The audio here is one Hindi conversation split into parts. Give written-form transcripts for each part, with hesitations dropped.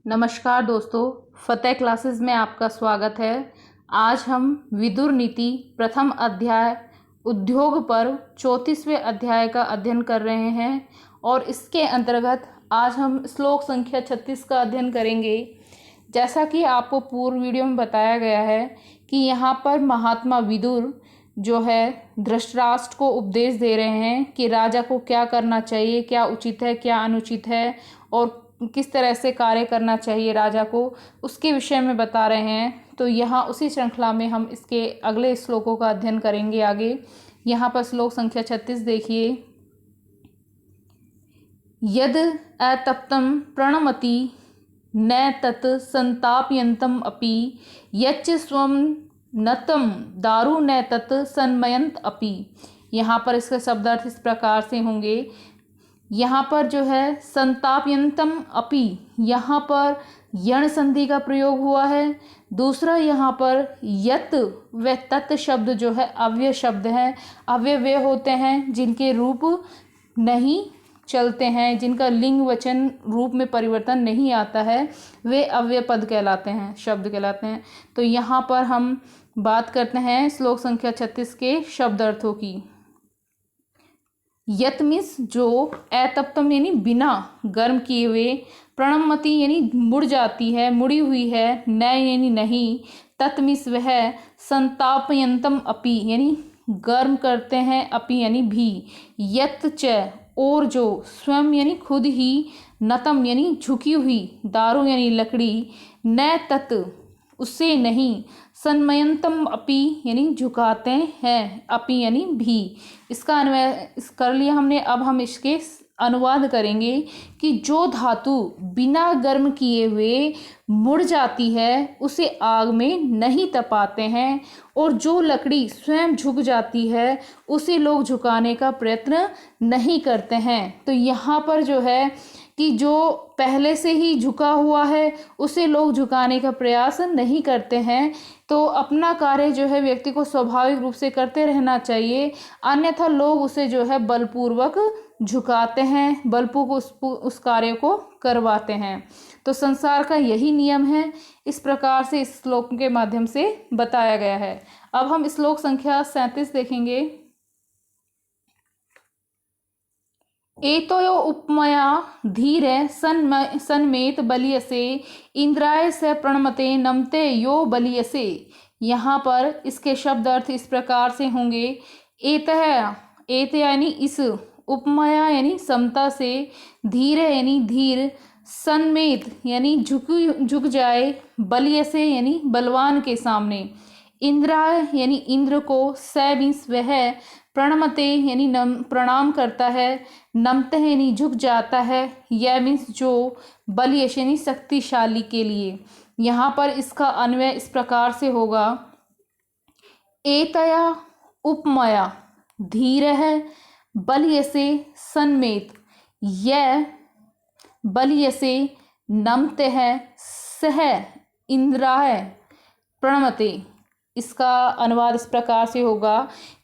नमस्कार दोस्तों, फतेह क्लासेस में आपका स्वागत है। आज हम विदुर नीति प्रथम अध्याय उद्योग पर्व 34वें अध्याय का अध्ययन कर रहे हैं और इसके अंतर्गत आज हम श्लोक संख्या 36 का अध्ययन करेंगे। जैसा कि आपको पूर्व वीडियो में बताया गया है कि यहाँ पर महात्मा विदुर जो है धृतराष्ट्र को उपदेश दे रहे हैं कि राजा को क्या करना चाहिए, क्या उचित है, क्या अनुचित है और किस तरह से कार्य करना चाहिए राजा को, उसके विषय में बता रहे हैं। तो यहाँ उसी श्रृंखला में हम इसके अगले श्लोकों का अध्ययन करेंगे आगे। यहाँ पर श्लोक संख्या 36 देखिए। यद अतप्तं प्रणमति न तत् संतापयन्तम् अपि यच्च स्वं नतं दारु न तत् सन्मयंत अपि। यहाँ पर इसके शब्दार्थ इस प्रकार से होंगे। यहाँ पर जो है संतापयन्तम अपि, यहाँ पर यण संधि का प्रयोग हुआ है। दूसरा यहाँ पर यत व तत् शब्द जो है अव्यय शब्द है। अव्यय वे होते हैं जिनके रूप नहीं चलते हैं, जिनका लिंग वचन रूप में परिवर्तन नहीं आता है, वे अव्यय पद कहलाते हैं, शब्द कहलाते हैं। तो यहाँ पर हम बात करते हैं श्लोक संख्या 36 के शब्द अर्थों की। यत मीन्स जो, अतप्तम यानी बिना गर्म किए हुए, प्रणमति यानी मुड़ जाती है, मुड़ी हुई है, न यानी नहीं, तत् मीन्स वह, संतापयन्तम अपि यानी गर्म करते हैं, अपि यानी भी, यत च और जो, स्वयं यानी खुद ही, नतम यानी झुकी हुई, दारु यानी लकड़ी, न तत् उससे नहीं, सन्मयंतम अपि यानी झुकाते हैं, अपि यानी भी। इसका अन्वय कर लिया हमने। अब हम इसके अनुवाद करेंगे कि जो धातु बिना गर्म किए हुए मुड़ जाती है उसे आग में नहीं तपाते हैं, और जो लकड़ी स्वयं झुक जाती है उसे लोग झुकाने का प्रयत्न नहीं करते हैं। तो यहाँ पर जो है कि जो पहले से ही झुका हुआ है उसे लोग झुकाने का प्रयास नहीं करते हैं। तो अपना कार्य जो है व्यक्ति को स्वाभाविक रूप से करते रहना चाहिए, अन्यथा लोग उसे जो है बलपूर्वक झुकाते हैं, बलपूर्वक उस कार्य को करवाते हैं। तो संसार का यही नियम है। इस प्रकार से इस श्लोक के माध्यम से बताया गया है। अब हम श्लोक संख्या 37 देखेंगे। एतयो उपमया धीर सन्मेत बलियसे इंद्राय स प्रणमते नमते यो बलियसे। यहाँ पर इसके शब्द अर्थ इस प्रकार से होंगे। एत यानी इस, उपमया यानी समता से, धीर यानी धीर, सन्मेत यानी झुक जाए, बलियसे यानी बलवान के सामने, इंद्राय यानी इंद्र को, स मीन्स वह, प्रणमते यानी प्रणाम करता है, नमते यानी झुक जाता है, यह मीन्स जो, बलियश यानी शक्तिशाली के लिए। यहाँ पर इसका अन्वय इस प्रकार से होगा। एतया उपमया धीर है बलियसे सन्मेत, यह बलियसे नमते है, सह इंद्राय प्रणमते। इसका अनुवाद इस प्रकार से होगा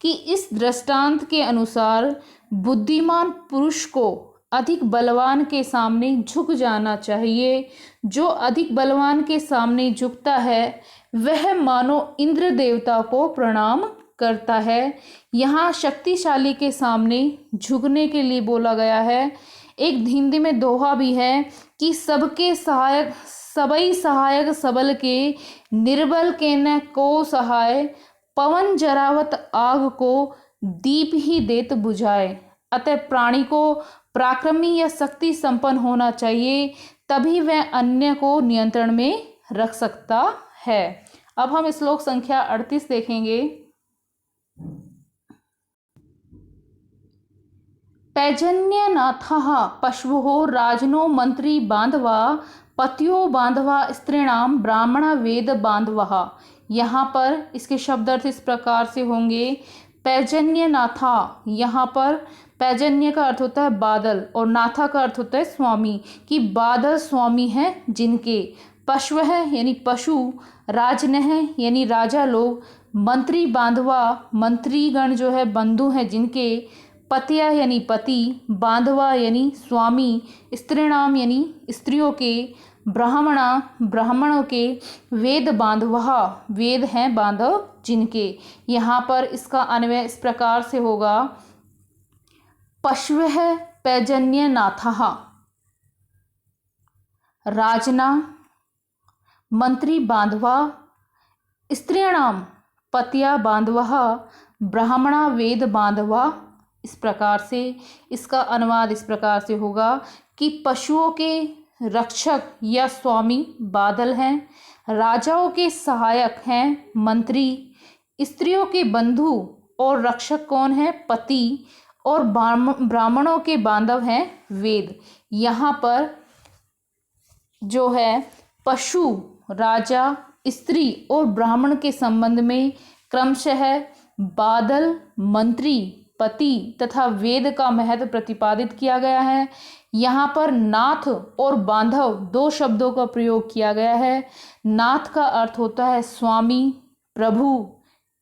कि इस दृष्टांत के अनुसार बुद्धिमान पुरुष को अधिक बलवान के सामने झुक जाना चाहिए। जो अधिक बलवान के सामने झुकता है वह मानो इंद्र देवता को प्रणाम करता है। यहाँ शक्तिशाली के सामने झुकने के लिए बोला गया है। एक हिंदी में दोहा भी है कि सबके सहायक सबई सहायक सबल के, निर्बल के न को सहाय, पवन जरावत आग को दीप ही देत बुझाए। अतः प्राणी को पराक्रमी या शक्ति संपन्न होना चाहिए, तभी वह अन्य को नियंत्रण में रख सकता है। अब हम श्लोक संख्या 38 देखेंगे। पैजन्यनाथः पशवो राजनो मंत्री बांधवा, पतियो बांधवा स्त्रीणाम ब्राह्मण वेद बांधवः। यहाँ पर इसके शब्द अर्थ इस प्रकार से होंगे। पैजन्यनाथा, यहाँ पर पैजन्य का अर्थ होता है बादल और नाथा का अर्थ होता है स्वामी, कि बादल स्वामी हैं जिनके, पशव है यानी पशु, राजन है यानी राजा लोग, मंत्री बांधवा मंत्रीगण जो है बंधु हैं जिनके, पतिया यानी पति, बांधवा यानी स्वामी, स्त्रीणाम यानी स्त्रियों के, ब्राह्मणा ब्राह्मणों के, वेद बांधवः वेद हैं बांधव जिनके। यहाँ पर इसका अन्वय इस प्रकार से होगा, पशवः पैजन्यनाथः, राजना मंत्री बांधवा, स्त्रीणां पतिया बांधवः, ब्राह्मणा वेद बांधवा। इस प्रकार से इसका अनुवाद इस प्रकार से होगा कि पशुओं के रक्षक या स्वामी बादल हैं, राजाओं के सहायक हैं मंत्री, स्त्रियों के बंधु और रक्षक कौन है, पति, और ब्राह्मणों के बांधव हैं वेद। यहाँ पर जो है पशु, राजा, स्त्री और ब्राह्मण के संबंध में क्रमशः बादल, मंत्री, पति तथा वेद का महत्व प्रतिपादित किया गया है। यहाँ पर नाथ और बांधव दो शब्दों का प्रयोग किया गया है। नाथ का अर्थ होता है स्वामी, प्रभु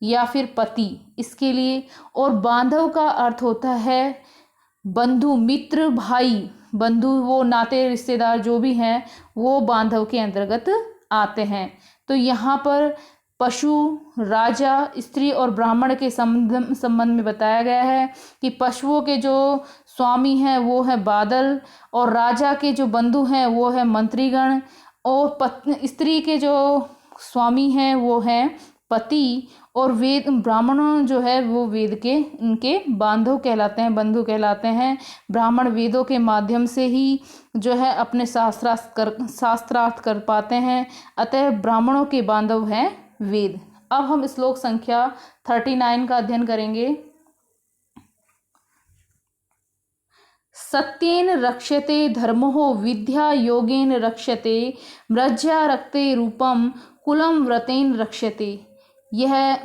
या फिर पति इसके लिए, और बांधव का अर्थ होता है बंधु, मित्र, भाई। बंधु वो नाते रिश्तेदार जो भी हैं वो बांधव के अंतर्गत आते हैं। तो यहाँ पर पशु, राजा, स्त्री और ब्राह्मण के संबंध में बताया गया है कि पशुओं के जो स्वामी हैं वो है बादल, और राजा के जो बंधु हैं वो है मंत्रीगण, और स्त्री के जो स्वामी हैं वो हैं पति, और वेद ब्राह्मण जो है वो वेद के उनके बांधव कहलाते हैं, बंधु कहलाते हैं। ब्राह्मण वेदों के माध्यम से ही जो है अपने शास्त्रार्थ कर पाते हैं, अतः ब्राह्मणों के बांधव हैं वेद। अब हम श्लोक संख्या 39 का अध्ययन करेंगे। सत्येन रक्ष्यते धर्मो विद्या योगेन रक्ष्यते, मृज्या रक्ते रूपम कुलम व्रतेन रक्ष्यते। यह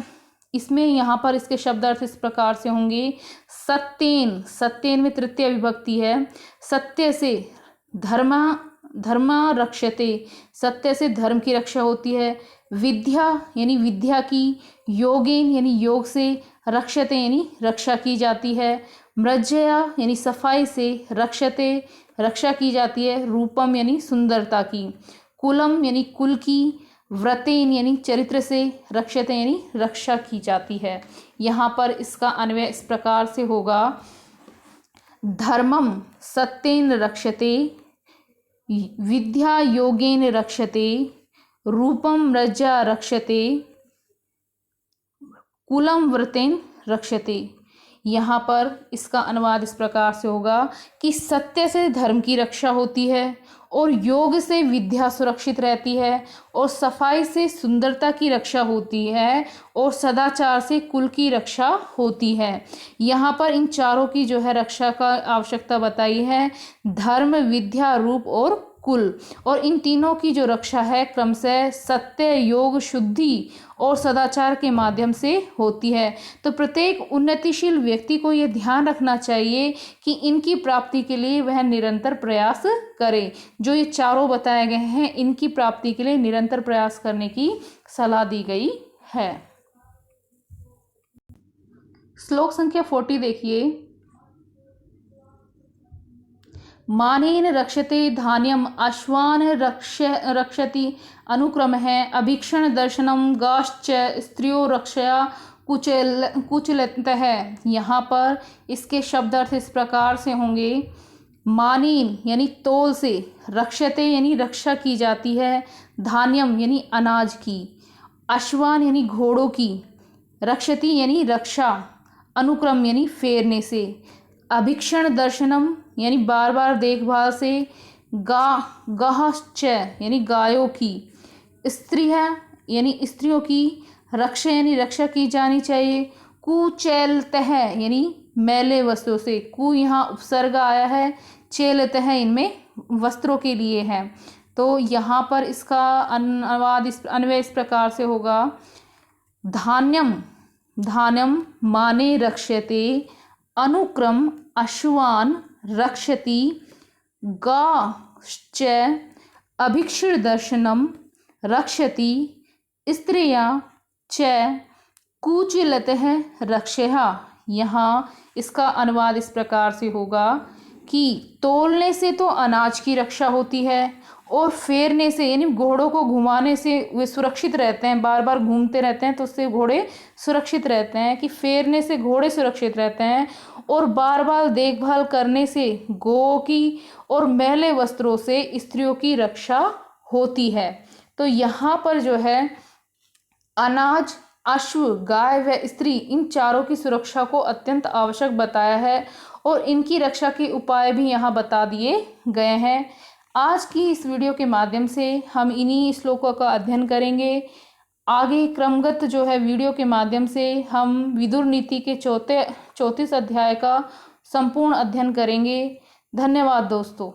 इसमें यहाँ पर इसके शब्दार्थ इस प्रकार से होंगे, सत्येन, सत्येन में तृतीय विभक्ति है, सत्य से धर्मा रक्ष्यते, सत्य से धर्म की रक्षा होती है, विद्या यानी विद्या की, योगेन यानी योग से, रक्षते यानी रक्षा की जाती है, मृज्या यानी सफाई से, रक्षते रक्षा की जाती है, रूपम यानी सुंदरता की, कुलम यानी कुल की, व्रतेन यानी चरित्र से, रक्षते यानी रक्षा की जाती है। यहाँ पर इसका अन्वय इस प्रकार से होगा, धर्मम सत्येन रक्षते, विद्या योगेन रक्षते, रूपम मृज्या रक्षते, कुलम व्रतेन रक्षते। यहाँ पर इसका अनुवाद इस प्रकार से होगा कि सत्य से धर्म की रक्षा होती है, और योग से विद्या सुरक्षित रहती है, और सफाई से सुंदरता की रक्षा होती है, और सदाचार से कुल की रक्षा होती है। यहाँ पर इन चारों की जो है रक्षा का आवश्यकता बताई है, धर्म, विद्या, रूप और कुल, और इन तीनों की जो रक्षा है क्रमशः सत्य, योग, शुद्धि और सदाचार के माध्यम से होती है। तो प्रत्येक उन्नतिशील व्यक्ति को यह ध्यान रखना चाहिए कि इनकी प्राप्ति के लिए वह निरंतर प्रयास करे। जो ये चारों बताए गए हैं इनकी प्राप्ति के लिए निरंतर प्रयास करने की सलाह दी गई है। श्लोक संख्या 40 देखिए, मानेन रक्षते धान्यम अश्वान रक्षति अनुक्रम है, अभीक्षण दर्शनम गाश्च स्त्रियो रक्षया कुचलत है। यहाँ पर इसके शब्दार्थ इस प्रकार से होंगे, मानेन यानी तोल से, रक्षते यानी रक्षा की जाती है, धान्यम यानी अनाज की, अश्वान यानी घोड़ों की, रक्षति यानी रक्षा, अनुक्रम यानी फेरने से, अभीक्षण दर्शनम यानी बार बार देखभाल से, गाहश्च यानी गायों की, स्त्रियाँ यानी स्त्रियों की, रक्षा यानी रक्षा की जानी चाहिए, कुचैलतः यानी मैले वस्त्रों से, कु यहाँ उपसर्ग आया है, चैलतः इनमें वस्त्रों के लिए है। तो यहाँ पर इसका अनुवाद अन्वय इस प्रकार से होगा, धान्यम माने रक्ष्यते, अनुक्रम अश्वान रक्षति, गाश्च अभीक्षण दर्शनम रक्षति, स्त्रियां च कुचलतः रक्षया। यहाँ इसका अनुवाद इस प्रकार से होगा कि तोलने से तो अनाज की रक्षा होती है, और फेरने से यानी घोड़ों को घुमाने से वे सुरक्षित रहते हैं, बार बार घूमते रहते हैं तो उससे घोड़े सुरक्षित रहते हैं, कि फेरने से घोड़े सुरक्षित रहते हैं। और बार बार देखभाल करने से गौ की और मैले वस्त्रों से स्त्रियों की रक्षा होती है। तो यहाँ पर जो है अनाज, अश्व, गाय व स्त्री, इन चारों की सुरक्षा को अत्यंत आवश्यक बताया है और इनकी रक्षा के उपाय भी यहाँ बता दिए गए हैं। आज की इस वीडियो के माध्यम से हम इन्हीं श्लोकों का अध्ययन करेंगे। आगे क्रमगत जो है वीडियो के माध्यम से हम विदुर नीति के 34 अध्याय का संपूर्ण अध्ययन करेंगे। धन्यवाद दोस्तों।